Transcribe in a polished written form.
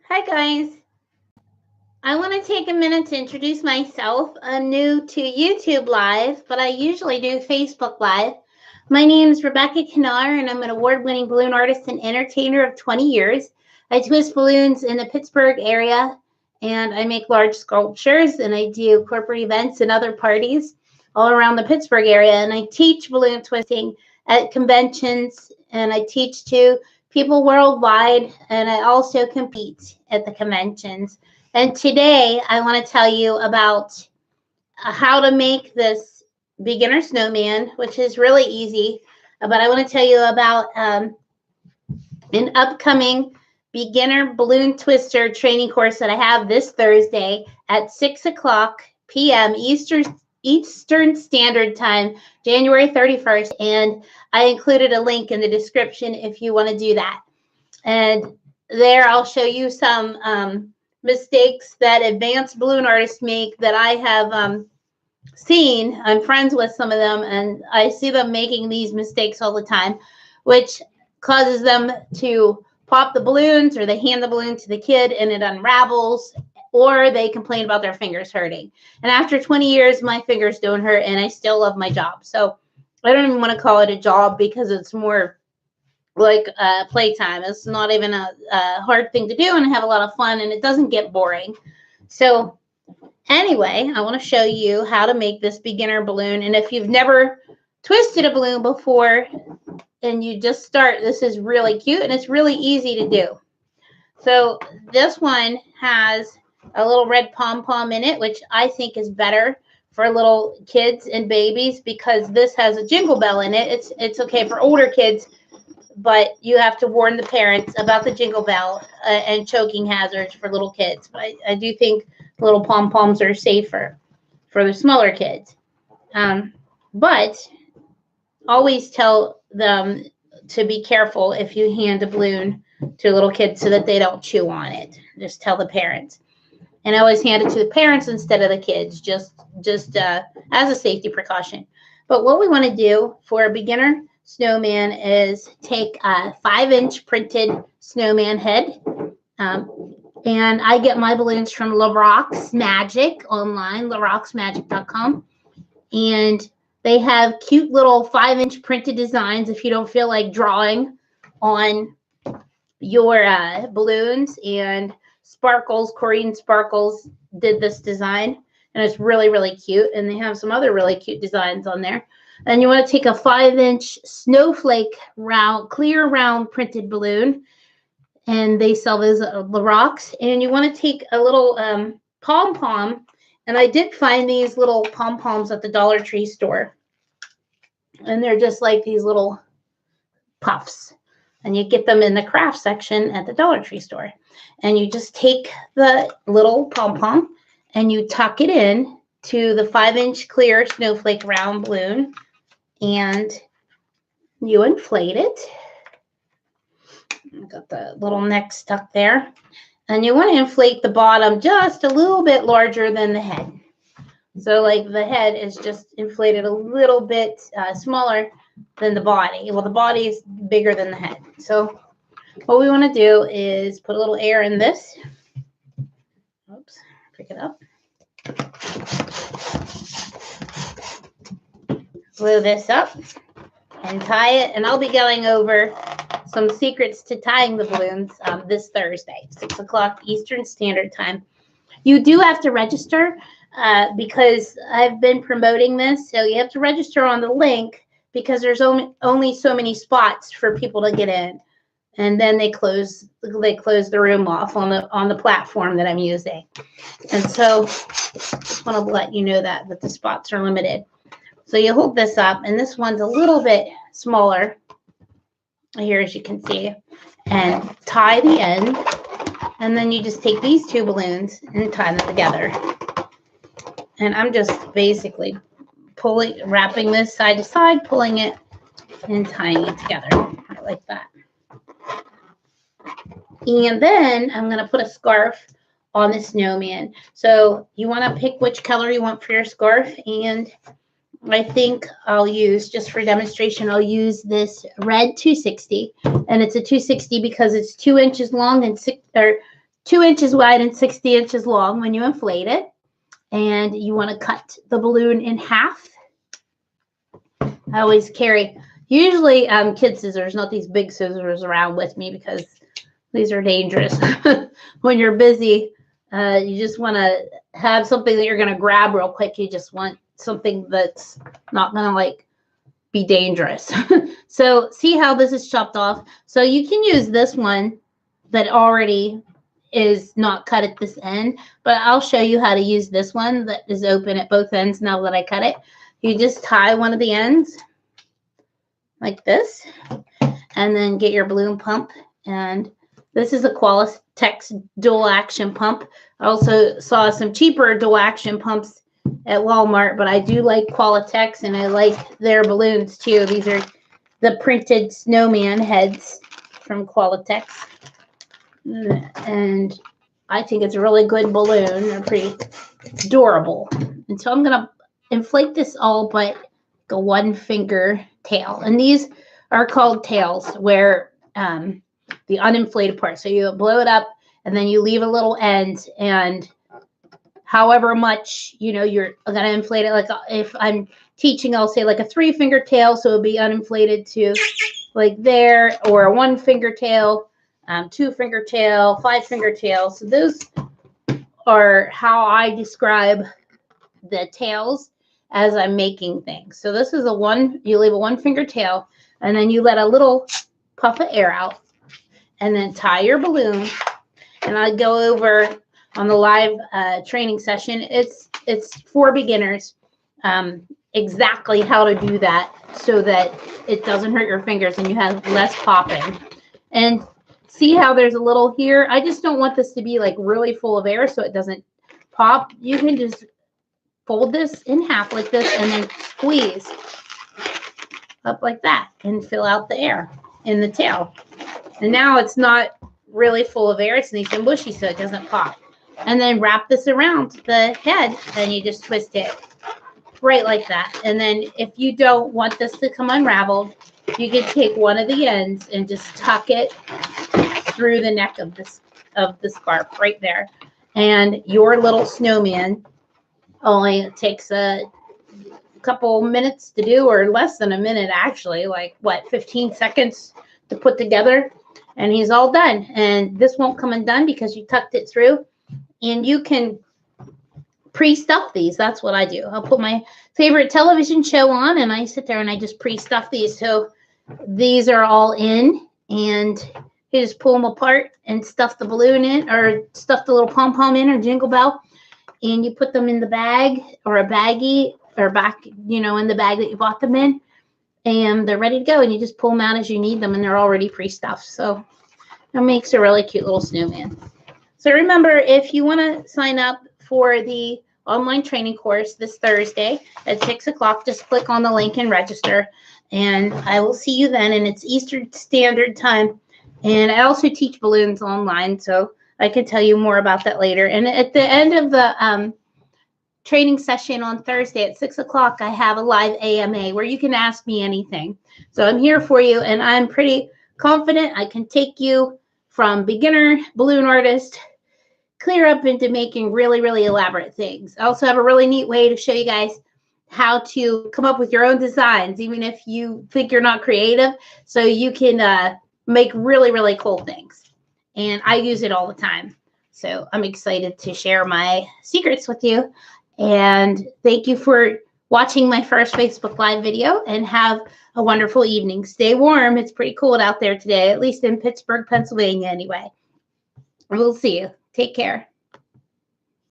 Hi guys. I want to take a minute to introduce myself. I'm new to YouTube Live, but I usually do Facebook Live. My name is Rebecca Knar, and I'm an award-winning balloon artist and entertainer of 20 years. I twist balloons in the Pittsburgh area, and I make large sculptures, and I do corporate events and other parties all around the Pittsburgh area. And I teach balloon twisting at conventions, and I teach to people worldwide, and I also compete at the conventions. And today I want to tell you about how to make this beginner snowman, which is really easy. But I want to tell you about an upcoming beginner balloon twister training course that I have this Thursday at 6:00 p.m. Eastern Standard Time, January 31st. And I included a link in the description if you want to do that. And there I'll show you some mistakes that advanced balloon artists make that I have seen. I'm friends with some of them, and I see them making these mistakes all the time, which causes them to pop the balloons, or they hand the balloon to the kid and it unravels, or they complain about their fingers hurting. And after 20 years, my fingers don't hurt, and I still love my job. So I don't even want to call it a job, because it's more like playtime. It's not even a hard thing to do, and I have a lot of fun, and it doesn't get boring. So anyway, I want to show you how to make this beginner balloon. And if you've never twisted a balloon before and you just start, this is really cute, and it's really easy to do. So this one has a little red pom-pom in it, which I think is better for little kids and babies, because this has a jingle bell in it. It's okay for older kids, but you have to warn the parents about the jingle bell and choking hazards for little kids. But I do think little pom-poms are safer for the smaller kids. But always tell them to be careful if you hand a balloon to a little kid, so that they don't chew on it. Just tell the parents. And I always hand it to the parents instead of the kids, just as a safety precaution. But what we want to do for a beginner snowman is take a 5-inch printed snowman head. And I get my balloons from LaRock's Magic online, larocksmagic.com. And they have cute little 5-inch printed designs if you don't feel like drawing on your balloons. And Sparkles, Corinne Sparkles, did this design, and it's really, really cute. And they have some other really cute designs on there. And you want to take a 5-inch snowflake round, clear round printed balloon, and they sell those at LaRock's. And you want to take a little pom-pom, and I did find these little pom-poms at the Dollar Tree store, and they're just like these little puffs, and you get them in the craft section at the Dollar Tree store. And you just take the little pom-pom and you tuck it in to the 5-inch clear snowflake round balloon, and you inflate it. Got the little neck stuck there. And you want to inflate the bottom just a little bit larger than the head. So like the head is just inflated a little bit smaller than the body. Well, the body is bigger than the head. So what we want to do is put a little air in this. Oops, pick it up. Glue this up and tie it. And I'll be going over some secrets to tying the balloons this Thursday, 6:00 Eastern Standard Time. You do have to register because I've been promoting this. So you have to register on the link, because there's only so many spots for people to get in. And then they close the room off on the platform that I'm using. And so just want to let you know that the spots are limited. So you hold this up, and this one's a little bit smaller here, as you can see, and tie the end. And then you just take these two balloons and tie them together. And I'm just basically wrapping this side to side, pulling it and tying it together like that. And then I'm going to put a scarf on the snowman. So you want to pick which color you want for your scarf. And I think I'll use, just for demonstration, I'll use this red 260. And it's a 260 because it's 2 inches long and 2 inches wide and 60 inches long when you inflate it. And you want to cut the balloon in half. I always carry, usually kid scissors, not these big scissors around with me because these are dangerous. When you're busy, you just want to have something that you're going to grab real quick. You just want something that's not going to like be dangerous. So see how this is chopped off. So you can use this one that already is not cut at this end, but I'll show you how to use this one that is open at both ends now that I cut it. You just tie one of the ends like this, and then get your balloon pump. And this is a Qualitex dual action pump. I also saw some cheaper dual action pumps at Walmart, but I do like Qualitex and I like their balloons too. These are the printed snowman heads from Qualitex. And I think it's a really good balloon. They're pretty adorable. And so I'm going to inflate this all but a 1 finger tail. And these are called tails, where the uninflated part. So you blow it up and then you leave a little end, and however much, you know, you're going to inflate it. Like if I'm teaching, I'll say like a 3 finger tail. So it'll be uninflated to like there, or a 1 finger tail. 2 finger tail, 5 finger tail. So those are how I describe the tails as I'm making things. So this is a one, you leave a 1 finger tail, and then you let a little puff of air out, and then tie your balloon. And I go over on the live training session. It's for beginners, exactly how to do that so that it doesn't hurt your fingers and you have less popping. And see how there's a little here? I just don't want this to be like really full of air so it doesn't pop. You can just fold this in half like this and then squeeze up like that and fill out the air in the tail. And now it's not really full of air. It's nice and bushy so it doesn't pop. And then wrap this around the head and you just twist it right like that. And then if you don't want this to come unraveled, you can take one of the ends and just tuck it through the neck of the scarf right there. And your little snowman only takes a couple minutes to do, or less than a minute actually, like what, 15 seconds to put together, and he's all done. And this won't come undone because you tucked it through. And you can pre-stuff these. That's what I do. I'll put my favorite television show on and I sit there and I just pre-stuff these. So these are all in, and you just pull them apart and stuff the balloon in, or stuff the little pom-pom in, or jingle bell, and you put them in the bag or a baggie, or back, you know, in the bag that you bought them in, and they're ready to go. And you just pull them out as you need them, and they're already pre-stuffed. So it makes a really cute little snowman. So remember, if you want to sign up for the online training course this Thursday at 6 o'clock, just click on the link and register. And I will see you then. And it's Eastern Standard Time. And I also teach balloons online, so I can tell you more about that later. And at the end of the training session on Thursday at 6 o'clock, I have a live AMA where you can ask me anything. So I'm here for you, and I'm pretty confident I can take you from beginner balloon artist clear up into making really, really elaborate things. I also have a really neat way to show you guys how to come up with your own designs, even if you think you're not creative, so you can make really, really cool things. And I use it all the time. So I'm excited to share my secrets with you. And thank you for watching my first Facebook Live video, and have a wonderful evening. Stay warm. It's pretty cold out there today, at least in Pittsburgh, Pennsylvania anyway. We'll see you. Take care.